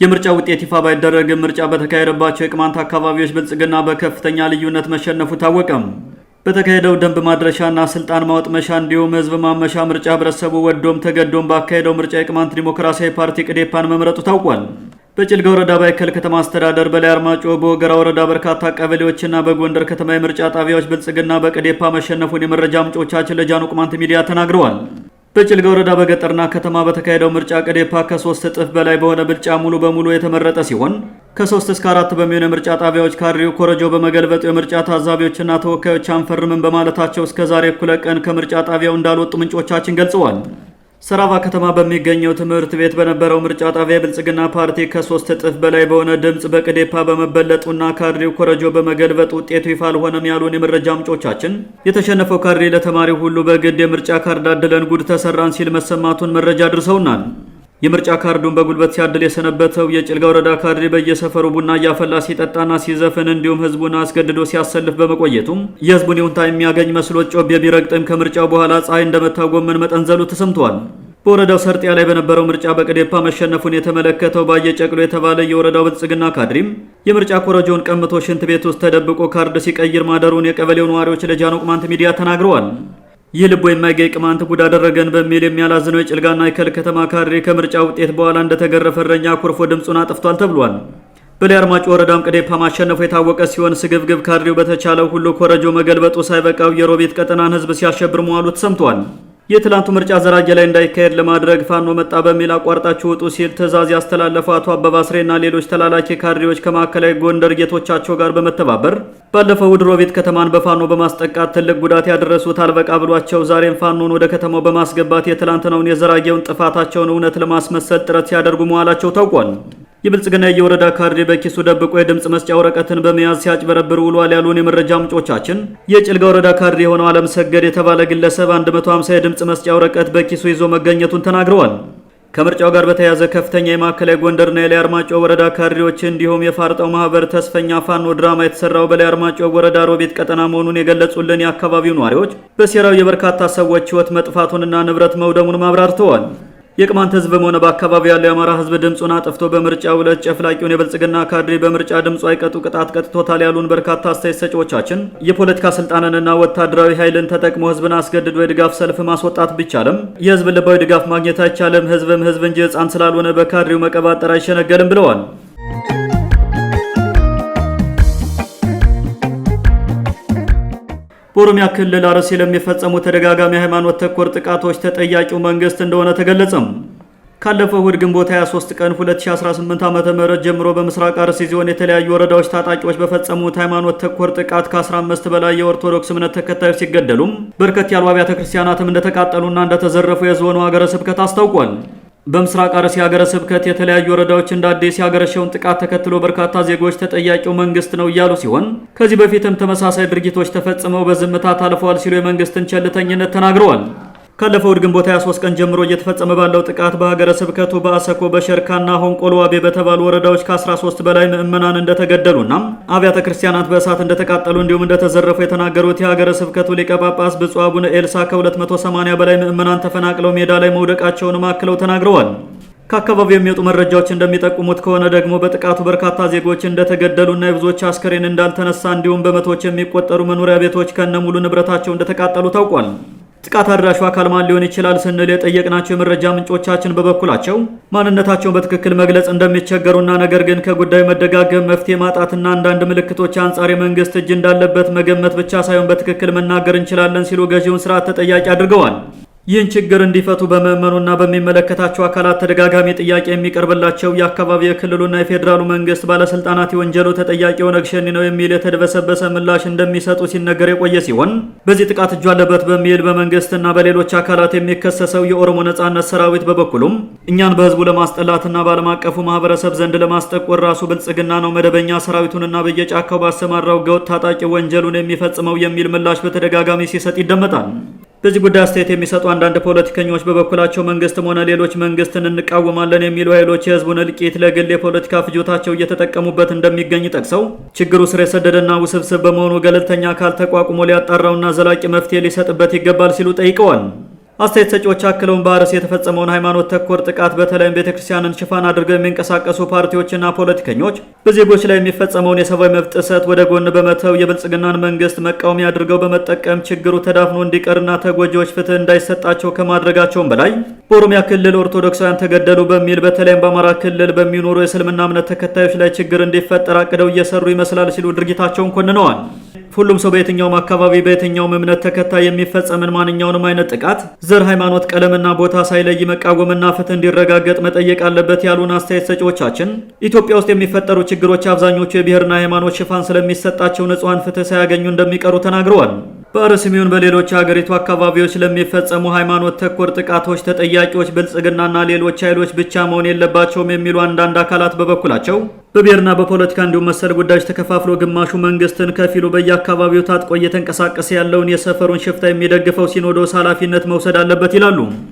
የምርጫ ውጤት ይፋ ባይደረግም ምርጫ በተካሄደባቸው የቅማንት አካባቢዎች ብልጽግና በከፍተኛ ልዩነት መሸነፉ ታወቀም። በተካሄደው ደንብ ማድረሻና ስልጣን ማወጥመሻ እንዲሁም ህዝብ ማመሻ ምርጫ ህብረተሰቡ ወዶም ተገዶም ባካሄደው ምርጫ የቅማንት ዲሞክራሲያዊ ፓርቲ ቅዴፓን መምረጡ ታውቋል። በጭልጋ ወረዳ ባይከል ከተማ አስተዳደር በላይ አርማጮ በወገራ ወረዳ በርካታ ቀበሌዎችና በጎንደር ከተማ የምርጫ ጣቢያዎች ብልጽግና በቅዴፓ መሸነፉን የመረጃ ምንጮቻችን ለጃኖ ቅማንት ሚዲያ ተናግረዋል። በጭልጋ ወረዳ በገጠርና ከተማ በተካሄደው ምርጫ ቅዴፓ ከ3 እጥፍ በላይ በሆነ ብልጫ ሙሉ በሙሉ የተመረጠ ሲሆን ከ3 እስከ 4 በሚሆኑ የምርጫ ጣቢያዎች ካድሬው ኮረጆ በመገልበጡ የምርጫ ታዛቢዎችና ተወካዮች አንፈርምም በማለታቸው እስከ ዛሬ እኩለ ቀን ከምርጫ ጣቢያው እንዳልወጡ ምንጮቻችን ገልጸዋል። ሰራባ ከተማ በሚገኘው ትምህርት ቤት በነበረው ምርጫ ጣቢያ ብልጽግና ፓርቲ ከ3 እጥፍ በላይ በሆነ ድምፅ በቅዴፓ በመበለጡና ካድሬው ኮረጆ በመገልበጥ ውጤቱ ይፋ አልሆነም ያሉን የመረጃ ምንጮቻችን የተሸነፈው ካድሬ ለተማሪው ሁሉ በግድ የምርጫ ካርድ አድለን ጉድ ተሰራን ሲል መሰማቱን መረጃ አድርሰውናል። የምርጫ ካርዱን በጉልበት ሲያድል የሰነበተው የጭልጋ ወረዳ ካድሬ በየሰፈሩ ቡና እያፈላ ሲጠጣና ሲዘፍን እንዲሁም ህዝቡን አስገድዶ ሲያሰልፍ በመቆየቱም የህዝቡን ይሁንታ የሚያገኝ መስሎት ጮቤ ቢረግጥም ከምርጫው በኋላ ፀሐይ እንደመታው ጎመን መጠንዘሉ ተሰምቷል። በወረዳው ሰርጤያ ላይ በነበረው ምርጫ በቅዴፓ መሸነፉን የተመለከተው ባየጨቅሎ የተባለ የወረዳው ብልጽግና ካድሬም የምርጫ ኮረጆውን ቀምቶ ሽንት ቤት ውስጥ ተደብቆ ካርድ ሲቀይር ማደሩን የቀበሌው ነዋሪዎች ለጃኖ ቅማንት ሚዲያ ተናግረዋል። ይህ ልቦ የማይገኝ ቅማንት ጉድ አደረገን በሚል የሚያላዝነው የጭልጋና የከል ከተማ ካድሬ ከምርጫ ውጤት በኋላ እንደተገረፈ እረኛ ኩርፎ ድምፁን አጥፍቷል ተብሏል። በላይ አርማጭሆ ወረዳም ቅዴፓ ማሸነፉ የታወቀ ሲሆን ስግብግብ ካድሬው በተቻለው ሁሉ ኮረጆ መገልበጡ ሳይበቃው የሮቤት ቀጠናን ህዝብ ሲያሸብር መዋሉ ተሰምቷል። የትላንቱ ምርጫ ዘራጌ ላይ እንዳይካሄድ ለማድረግ ፋኖ መጣ በሚል አቋርጣችሁ ውጡ ሲል ትዕዛዝ ያስተላለፈው አቶ አበባስሬና ሌሎች ተላላኪ ካድሬዎች ከማዕከላዊ ጎንደር ጌቶቻቸው ጋር በመተባበር ባለፈው ውድ ሮቤት ከተማን በፋኖ በማስጠቃት ትልቅ ጉዳት ያደረሱት አልበቃ ብሏቸው ዛሬም ፋኖን ወደ ከተማው በማስገባት የትላንትናውን የዘራጌውን ጥፋታቸውን እውነት ለማስመሰል ጥረት ሲያደርጉ መዋላቸው ታውቋል። የብልጽግና የወረዳ ካድሬ በኪሱ ደብቆ የድምጽ መስጫ ወረቀትን በመያዝ ሲያጭበረብር ውሏል ያሉን የመረጃ ምንጮቻችን የጭልጋ ወረዳ ካድሬ የሆነው ዓለም ሰገድ የተባለ ግለሰብ 150 የድምጽ መስጫ ወረቀት በኪሱ ይዞ መገኘቱን ተናግረዋል። ከምርጫው ጋር በተያያዘ ከፍተኛ የማዕከላዊ ጎንደርና የላይ አርማጭሆ ወረዳ ካድሬዎች እንዲሁም የፋርጣው ማህበር ተስፈኛ ፋኖ ድራማ የተሰራው በላይ አርማጭሆ ወረዳ ሮቤት ቀጠና መሆኑን የገለጹልን የአካባቢው ነዋሪዎች በሴራው የበርካታ ሰዎች ህይወት መጥፋቱንና ንብረት መውደሙን አብራርተዋል። የቅማንት ህዝብም ሆነ በአካባቢው ያለው የአማራ ህዝብ ድምፁን አጥፍቶ በምርጫው ዕለት ጨፍላቂውን የብልጽግና ካድሬ በምርጫ ድምፁ አይቀጡ ቅጣት ቀጥቶታል ያሉን በርካታ አስተያየት ሰጪዎቻችን የፖለቲካ ስልጣንንና ወታደራዊ ኃይልን ተጠቅሞ ህዝብን አስገድዶ የድጋፍ ሰልፍ ማስወጣት ቢቻልም የህዝብ ልባዊ ድጋፍ ማግኘት አይቻልም፣ ህዝብም ህዝብ እንጂ ህፃን ስላልሆነ በካድሬው መቀባጠር አይሸነገልም ብለዋል። በኦሮሚያ ክልል አርሲ ለሚፈጸሙ ተደጋጋሚ ሃይማኖት ተኮር ጥቃቶች ተጠያቂው መንግስት እንደሆነ ተገለጸም። ካለፈው እሁድ ግንቦት 23 ቀን 2018 ዓ.ም ጀምሮ በምስራቅ አርሲ ዞን የተለያዩ ወረዳዎች ታጣቂዎች በፈጸሙት ሃይማኖት ተኮር ጥቃት ከ15 በላይ የኦርቶዶክስ እምነት ተከታዮች ሲገደሉም በርከት ያሉ አብያተ ክርስቲያናትም እንደተቃጠሉና እንደተዘረፉ የዞኑ ሀገረ ስብከት አስታውቋል። በምስራቅ አርሲ ሀገረ ስብከት የተለያዩ ወረዳዎች እንደ አዲስ ያገረሸውን ጥቃት ተከትሎ በርካታ ዜጎች ተጠያቂው መንግስት ነው እያሉ ሲሆን ከዚህ በፊትም ተመሳሳይ ድርጊቶች ተፈጽመው በዝምታ ታልፈዋል ሲሉ የመንግስትን ቸልተኝነት ተናግረዋል። ካለፈው እሁድ ግንቦት 23 ቀን ጀምሮ እየተፈጸመ ባለው ጥቃት በሀገረ ስብከቱ በአሰኮ በሸርካና ሆንቆሎ ዋቤ በተባሉ ወረዳዎች ከ13 በላይ ምዕመናን እንደተገደሉና አብያተ ክርስቲያናት በእሳት እንደተቃጠሉ እንዲሁም እንደተዘረፉ የተናገሩት የሀገረ ስብከቱ ሊቀ ጳጳስ ብፁዕ አቡነ ኤልሳ ከ280 በላይ ምዕመናን ተፈናቅለው ሜዳ ላይ መውደቃቸውንም አክለው ተናግረዋል። ከአካባቢው የሚወጡ መረጃዎች እንደሚጠቁሙት ከሆነ ደግሞ በጥቃቱ በርካታ ዜጎች እንደተገደሉና የብዙዎች አስከሬን እንዳልተነሳ እንዲሁም በመቶዎች የሚቆጠሩ መኖሪያ ቤቶች ከነሙሉ ንብረታቸው እንደተቃጠሉ ታውቋል። ጥቃት አድራሹ አካል ማን ሊሆን ይችላል ስንል የጠየቅናቸው የመረጃ ምንጮቻችን በበኩላቸው ማንነታቸውን በትክክል መግለጽ እንደሚቸገሩና ነገር ግን ከጉዳዩ መደጋገም መፍትሄ ማጣትና አንዳንድ ምልክቶች አንጻር የመንግስት እጅ እንዳለበት መገመት ብቻ ሳይሆን በትክክል መናገር እንችላለን ሲሉ ገዢውን ስርዓት ተጠያቂ አድርገዋል። ይህን ችግር እንዲፈቱ በመመኑና በሚመለከታቸው አካላት ተደጋጋሚ ጥያቄ የሚቀርብላቸው የአካባቢ የክልሉና የፌዴራሉ መንግስት ባለስልጣናት የወንጀሉ ተጠያቂ ኦነግ ሸኔ ነው የሚል የተደበሰበሰ ምላሽ እንደሚሰጡ ሲነገር የቆየ ሲሆን በዚህ ጥቃት እጁ አለበት በሚል በመንግስትና በሌሎች አካላት የሚከሰሰው የኦሮሞ ነጻነት ሰራዊት በበኩሉም እኛን በህዝቡ ለማስጠላትና በዓለም አቀፉ ማህበረሰብ ዘንድ ለማስጠቆር ራሱ ብልጽግና ነው መደበኛ ሰራዊቱንና በየጫካው ባሰማራው ገውጥ ታጣቂ ወንጀሉን የሚፈጽመው የሚል ምላሽ በተደጋጋሚ ሲሰጥ ይደመጣል። በዚህ ጉዳይ አስተያየት የሚሰጡ አንዳንድ ፖለቲከኞች በበኩላቸው መንግስትም ሆነ ሌሎች መንግስትን እንቃወማለን የሚሉ ኃይሎች የህዝቡን እልቂት ለግል የፖለቲካ ፍጆታቸው እየተጠቀሙበት እንደሚገኝ ጠቅሰው ችግሩ ስር የሰደደና ውስብስብ በመሆኑ ገለልተኛ አካል ተቋቁሞ ሊያጣራውና ዘላቂ መፍትሄ ሊሰጥበት ይገባል ሲሉ ጠይቀዋል። አስተያየት ሰጪዎች አክለውን በአርሲ የተፈጸመውን ሃይማኖት ተኮር ጥቃት በተለይም ቤተክርስቲያንን ሽፋን አድርገው የሚንቀሳቀሱ ፓርቲዎችና ፖለቲከኞች በዜጎች ላይ የሚፈጸመውን የሰብአዊ መብት ጥሰት ወደ ጎን በመተው የብልጽግናን መንግስት መቃወሚያ አድርገው በመጠቀም ችግሩ ተዳፍኖ እንዲቀርና ተጎጂዎች ፍትህ እንዳይሰጣቸው ከማድረጋቸውም በላይ በኦሮሚያ ክልል ኦርቶዶክሳውያን ተገደሉ በሚል በተለይም በአማራ ክልል በሚኖሩ የእስልምና እምነት ተከታዮች ላይ ችግር እንዲፈጠር አቅደው እየሰሩ ይመስላል ሲሉ ድርጊታቸውን ኮንነዋል። ሁሉም ሰው በየትኛውም አካባቢ በየትኛውም እምነት ተከታይ የሚፈጸምን ማንኛውንም አይነት ጥቃት ዘር፣ ሃይማኖት፣ ቀለምና ቦታ ሳይለይ መቃወምና ፍትህ እንዲረጋገጥ መጠየቅ አለበት ያሉን አስተያየት ሰጪዎቻችን ኢትዮጵያ ውስጥ የሚፈጠሩ ችግሮች አብዛኞቹ የብሔርና ሃይማኖት ሽፋን ስለሚሰጣቸው ንጹሃን ፍትህ ሳያገኙ እንደሚቀሩ ተናግረዋል። በአርሲም ይሁን በሌሎች የሀገሪቱ አካባቢዎች ለሚፈጸሙ ሃይማኖት ተኮር ጥቃቶች ተጠያቂዎች ብልጽግናና ሌሎች ኃይሎች ብቻ መሆን የለባቸውም የሚሉ አንዳንድ አካላት በበኩላቸው በብሔርና በፖለቲካ እንዲሁም መሰል ጉዳዮች ተከፋፍሎ ግማሹ መንግስትን ከፊሉ በየአካባቢው ታጥቆ እየተንቀሳቀሰ ያለውን የሰፈሩን ሽፍታ የሚደግፈው ሲኖዶስ ኃላፊነት መውሰድ አለበት ይላሉ።